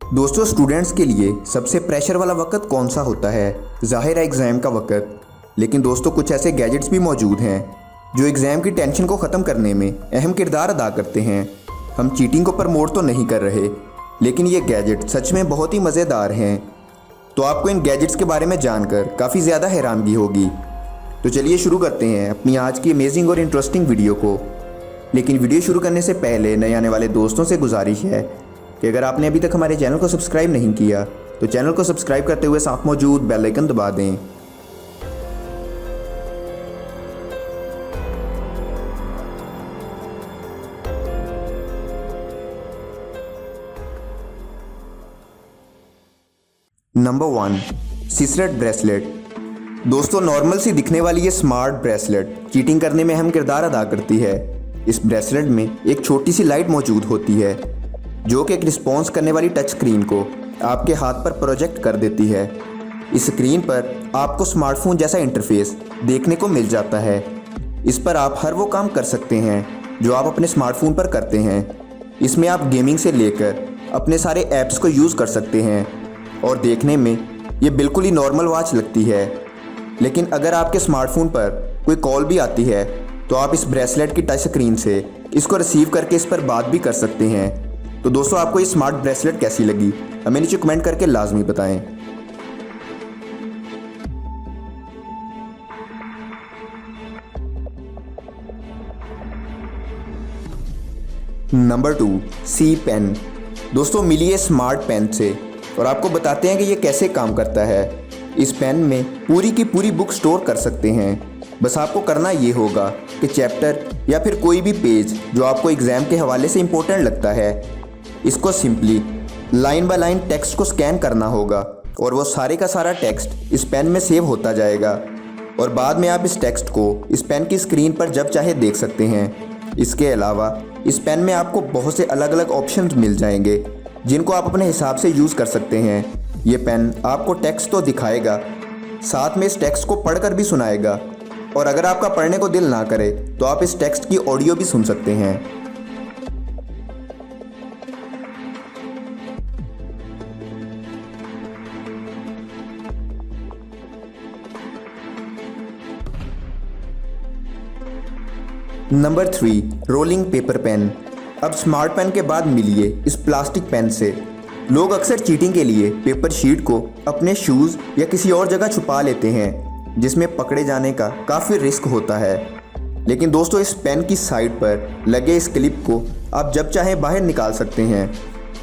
दोस्तों, स्टूडेंट्स के लिए सबसे प्रेशर वाला वक्त कौन सा होता है? ज़ाहिर है एग्ज़ाम का वक्त। लेकिन दोस्तों, कुछ ऐसे गैजेट्स भी मौजूद हैं जो एग्ज़ाम की टेंशन को ख़त्म करने में अहम किरदार अदा करते हैं। हम चीटिंग को प्रमोट तो नहीं कर रहे, लेकिन ये गैजेट सच में बहुत ही मज़ेदार हैं। तो आपको इन गैजेट्स के बारे में जानकर काफ़ी ज़्यादा हैरानगी होगी। तो चलिए शुरू करते हैं अपनी आज की अमेजिंग और इंटरेस्टिंग वीडियो को। लेकिन वीडियो शुरू करने से पहले नए आने वाले दोस्तों से गुजारिश है कि अगर आपने अभी तक हमारे चैनल को सब्सक्राइब नहीं किया तो चैनल को सब्सक्राइब करते हुए साथ मौजूद बेल आइकन दबा दें। Number 1, secret bracelet. दोस्तों, नॉर्मल सी दिखने वाली ये स्मार्ट ब्रेसलेट चीटिंग करने में अहम किरदार अदा करती है। इस ब्रेसलेट में एक छोटी सी लाइट मौजूद होती है जो कि एक रिस्पॉन्स करने वाली टच स्क्रीन को आपके हाथ पर प्रोजेक्ट कर देती है। इस स्क्रीन पर आपको स्मार्टफोन जैसा इंटरफेस देखने को मिल जाता है। इस पर आप हर वो काम कर सकते हैं जो आप अपने स्मार्टफोन पर करते हैं। इसमें आप गेमिंग से लेकर अपने सारे ऐप्स को यूज़ कर सकते हैं और देखने में ये बिल्कुल ही नॉर्मल वॉच लगती है। लेकिन अगर आपके स्मार्टफोन पर कोई कॉल भी आती है तो आप इस ब्रेसलेट की टच स्क्रीन से इसको रिसीव करके इस पर बात भी कर सकते हैं। तो दोस्तों, आपको ये स्मार्ट ब्रेसलेट कैसी लगी हमें नीचे कमेंट करके लाजमी बताएं। नंबर 2, सी पेन। दोस्तों, मिलिए स्मार्ट पेन से और आपको बताते हैं कि ये कैसे काम करता है। इस पेन में पूरी की पूरी बुक स्टोर कर सकते हैं। बस आपको करना ये होगा कि चैप्टर या फिर कोई भी पेज जो आपको एग्ज़ाम के हवाले से इम्पोर्टेंट लगता है, इसको simply line by line text को स्कैन करना होगा और वो सारे का सारा टेक्स्ट इस पेन में सेव होता जाएगा और बाद में आप इस टेक्स्ट को इस पेन की स्क्रीन पर जब चाहे देख सकते हैं। इसके अलावा इस पेन में आपको बहुत से अलग अलग ऑप्शंस मिल जाएंगे जिनको आप अपने हिसाब से यूज़ कर सकते हैं। ये पेन आपको टेक्स्ट तो दिखाएगा, साथ में इस टेक्स्ट को पढ़कर भी सुनाएगा और अगर आपका पढ़ने को दिल ना करे तो आप इस टेक्स्ट की ऑडियो भी सुन सकते हैं। Number 3, rolling paper pen. अब स्मार्ट पेन के बाद मिलिए इस प्लास्टिक पेन से। लोग अक्सर चीटिंग के लिए पेपर शीट को अपने शूज़ या किसी और जगह छुपा लेते हैं जिसमें पकड़े जाने का काफ़ी रिस्क होता है। लेकिन दोस्तों, इस पेन की साइड पर लगे इस क्लिप को आप जब चाहे बाहर निकाल सकते हैं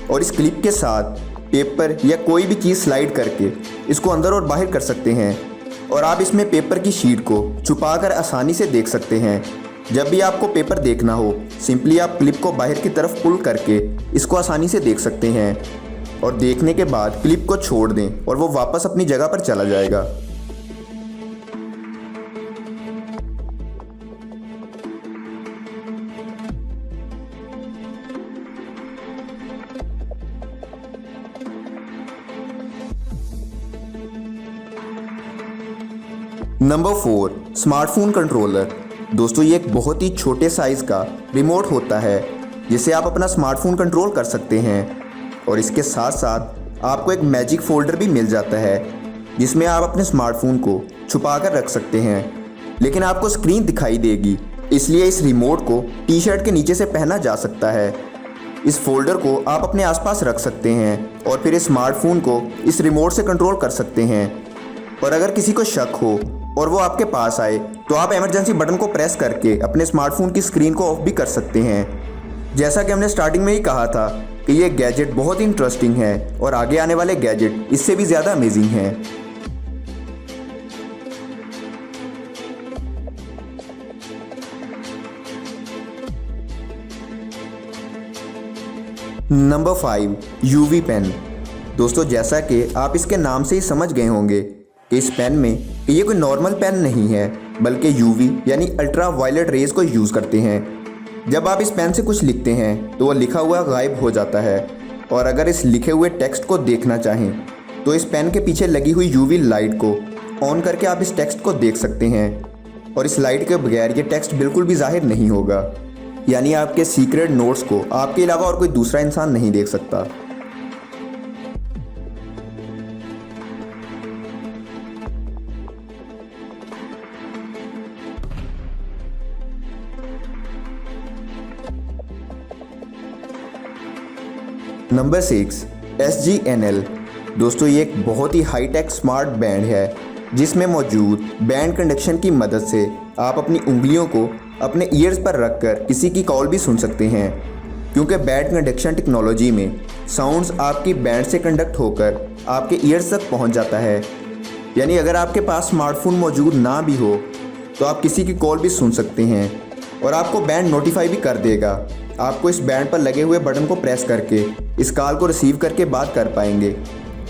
और इस क्लिप के साथ पेपर या कोई भी चीज़ स्लाइड करके इसको अंदर और बाहर कर सकते हैं और आप इसमें पेपर की शीट को छुपाकर आसानी से देख सकते हैं। जब भी आपको पेपर देखना हो, सिंपली आप क्लिप को बाहर की तरफ पुल करके इसको आसानी से देख सकते हैं और देखने के बाद क्लिप को छोड़ दें और वो वापस अपनी जगह पर चला जाएगा। Number 4, smartphone controller. दोस्तों, ये एक बहुत ही छोटे साइज़ का रिमोट होता है जिसे आप अपना स्मार्टफोन कंट्रोल कर सकते हैं और इसके साथ साथ आपको एक मैजिक फोल्डर भी मिल जाता है जिसमें आप अपने स्मार्टफोन को छुपा कर रख सकते हैं। लेकिन आपको स्क्रीन दिखाई देगी, इसलिए इस रिमोट को टी शर्ट के नीचे से पहना जा सकता है। इस फोल्डर को आप अपने आसपास रख सकते हैं और फिर इस स्मार्टफोन को इस रिमोट से कंट्रोल कर सकते हैं। और अगर किसी को शक हो और वो आपके पास आए तो आप इमरजेंसी बटन को प्रेस करके अपने स्मार्टफोन की स्क्रीन को ऑफ भी कर सकते हैं। जैसा कि हमने स्टार्टिंग में ही कहा था कि ये गैजेट बहुत ही इंटरेस्टिंग है और आगे आने वाले गैजेट इससे भी ज़्यादा अमेजिंग हैं। Number 5, UV pen. दोस्तों, जैसा कि आप इसके नाम से ही समझ गए होंगे कि इस पेन में ये कोई नॉर्मल पेन नहीं है बल्कि यूवी यानी अल्ट्रा वायलेट रेज को यूज़ करते हैं। जब आप इस पेन से कुछ लिखते हैं तो वह लिखा हुआ गायब हो जाता है और अगर इस लिखे हुए टेक्स्ट को देखना चाहें तो इस पेन के पीछे लगी हुई यूवी लाइट को ऑन करके आप इस टेक्स्ट को देख सकते हैं और इस लाइट के बगैर ये टेक्स्ट बिल्कुल भी जाहिर नहीं होगा। यानी आपके सीक्रेट नोट्स को आपके अलावा और कोई दूसरा इंसान नहीं देख सकता। Number 6 SGNL। दोस्तों ये एक बहुत ही हाईटेक स्मार्ट बैंड है जिसमें मौजूद बैंड कंडक्शन की मदद से आप अपनी उंगलियों को अपने ईयर्स पर रखकर किसी की कॉल भी सुन सकते हैं, क्योंकि बैंड कंडक्शन टेक्नोलॉजी में साउंड्स आपकी बैंड से कंडक्ट होकर आपके ईयर्स तक पहुंच जाता है। यानी अगर आपके पास स्मार्टफोन मौजूद ना भी हो तो आप किसी की कॉल भी सुन सकते हैं और आपको बैंड नोटिफाई भी कर देगा। आपको इस बैंड पर लगे हुए बटन को प्रेस करके इस कॉल को रिसीव करके बात कर पाएंगे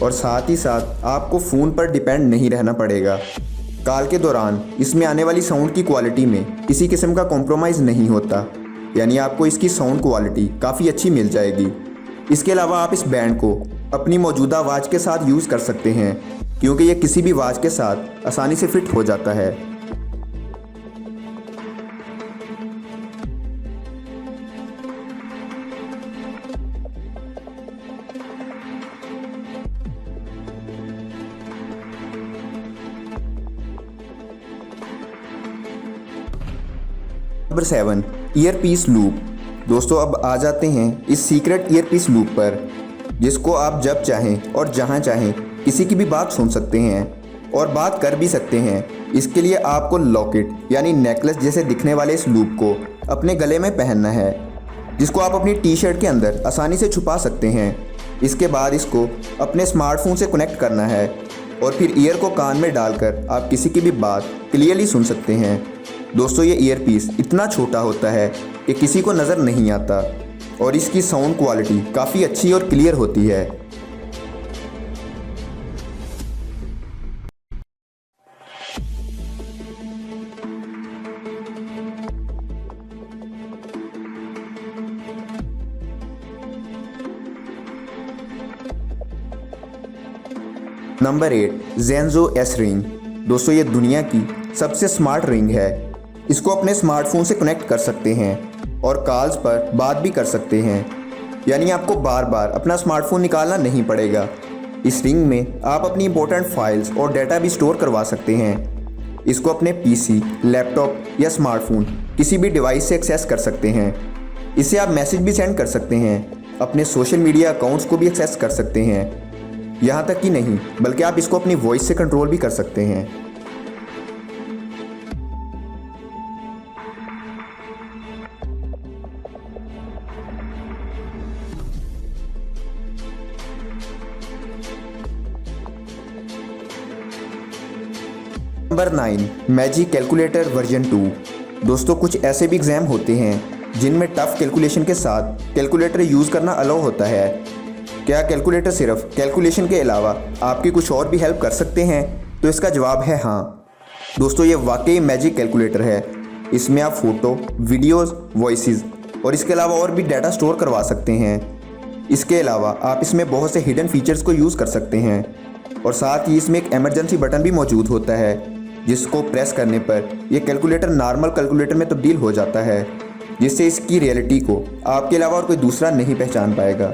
और साथ ही साथ आपको फ़ोन पर डिपेंड नहीं रहना पड़ेगा। कॉल के दौरान इसमें आने वाली साउंड की क्वालिटी में किसी किस्म का कॉम्प्रोमाइज़ नहीं होता, यानी आपको इसकी साउंड क्वालिटी काफ़ी अच्छी मिल जाएगी। इसके अलावा आप इस बैंड को अपनी मौजूदा आवाज़ के साथ यूज़ कर सकते हैं, क्योंकि यह किसी भी आवाज़ के साथ आसानी से फिट हो जाता है। Number 7 earpiece loop. दोस्तों अब आ जाते हैं इस सीक्रेट ईयरपीस लूप पर, जिसको आप जब चाहें और जहां चाहें किसी की भी बात सुन सकते हैं और बात कर भी सकते हैं। इसके लिए आपको लॉकेट यानी नेकलेस जैसे दिखने वाले इस लूप को अपने गले में पहनना है, जिसको आप अपनी टी शर्ट के अंदर आसानी से छुपा सकते हैं। इसके बाद इसको अपने स्मार्टफोन से कनेक्ट करना है और फिर ईयर को कान में डालकर आप किसी की भी बात क्लियरली सुन सकते हैं। दोस्तों ये ईयरपीस इतना छोटा होता है कि किसी को नज़र नहीं आता और इसकी साउंड क्वालिटी काफ़ी अच्छी और क्लियर होती है। Number 8 ज़ेनज़ो S ring. दोस्तों ये दुनिया की सबसे स्मार्ट रिंग है। इसको अपने स्मार्टफोन से कनेक्ट कर सकते हैं और कॉल्स पर बात भी कर सकते हैं, यानी आपको बार बार अपना स्मार्टफोन निकालना नहीं पड़ेगा। इस रिंग में आप अपनी इंपॉर्टेंट फाइल्स और डाटा भी स्टोर करवा सकते हैं। इसको अपने पीसी, लैपटॉप या स्मार्टफोन किसी भी डिवाइस से एक्सेस कर सकते हैं। इससे आप मैसेज भी सेंड कर सकते हैं, अपने सोशल मीडिया अकाउंट्स को भी एक्सेस कर सकते हैं। यहाँ तक कि नहीं बल्कि आप इसको अपनी वॉइस से कंट्रोल भी कर सकते हैं। Number 9 magic calculator version 2। दोस्तों कुछ ऐसे भी एग्ज़ाम होते हैं जिनमें टफ कैलकुलेशन के साथ कैलकुलेटर यूज़ करना अलाउ होता है। क्या कैलकुलेटर सिर्फ कैलकुलेशन के अलावा आपकी कुछ और भी हेल्प कर सकते हैं? तो इसका जवाब है हाँ। दोस्तों ये वाकई मैजिक कैलकुलेटर है। इसमें आप फ़ोटो, वीडियोज़, वॉइसेस और इसके अलावा और भी डाटा स्टोर करवा सकते हैं। इसके अलावा आप इसमें बहुत से हिडन फीचर्स को यूज़ कर सकते हैं और साथ ही इसमें एक इमरजेंसी बटन भी मौजूद होता है, जिसको प्रेस करने पर यह कैलकुलेटर नॉर्मल कैलकुलेटर में तब्दील हो जाता है, जिससे इसकी रियलिटी को आपके अलावा और कोई दूसरा नहीं पहचान पाएगा।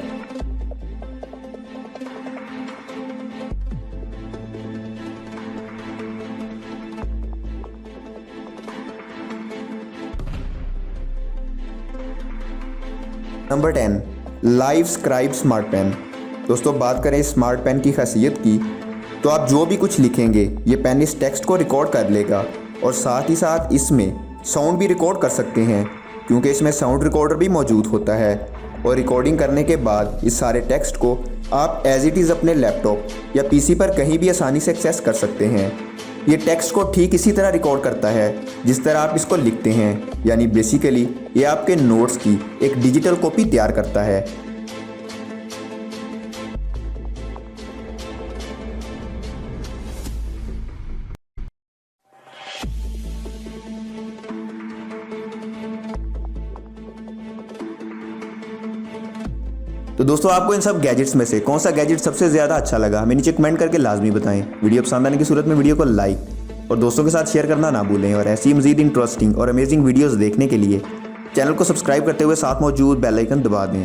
Number 10 Livescribe smart pen. दोस्तों बात करें स्मार्ट पेन की खासियत की, तो आप जो भी कुछ लिखेंगे ये पेन इस टेक्स्ट को रिकॉर्ड कर लेगा और साथ ही साथ इसमें साउंड भी रिकॉर्ड कर सकते हैं, क्योंकि इसमें साउंड रिकॉर्डर भी मौजूद होता है। और रिकॉर्डिंग करने के बाद इस सारे टेक्स्ट को आप एज इट इज़ अपने लैपटॉप या पीसी पर कहीं भी आसानी से एक्सेस कर सकते हैं। ये टेक्स्ट को ठीक इसी तरह रिकॉर्ड करता है जिस तरह आप इसको लिखते हैं, यानी बेसिकली ये आपके नोट्स की एक डिजिटल कॉपी तैयार करता है। तो दोस्तों आपको इन सब गैजेट्स में से कौन सा गैजेट सबसे ज़्यादा अच्छा लगा, हमें नीचे कमेंट करके लाजमी बताएं। वीडियो पसंद आने की सूरत में वीडियो को लाइक और दोस्तों के साथ शेयर करना ना भूलें। और ऐसी मज़ीद इंटरेस्टिंग और अमेजिंग वीडियोस देखने के लिए चैनल को सब्सक्राइब करते हुए साथ मौजूद बेल आइकन दबा दें।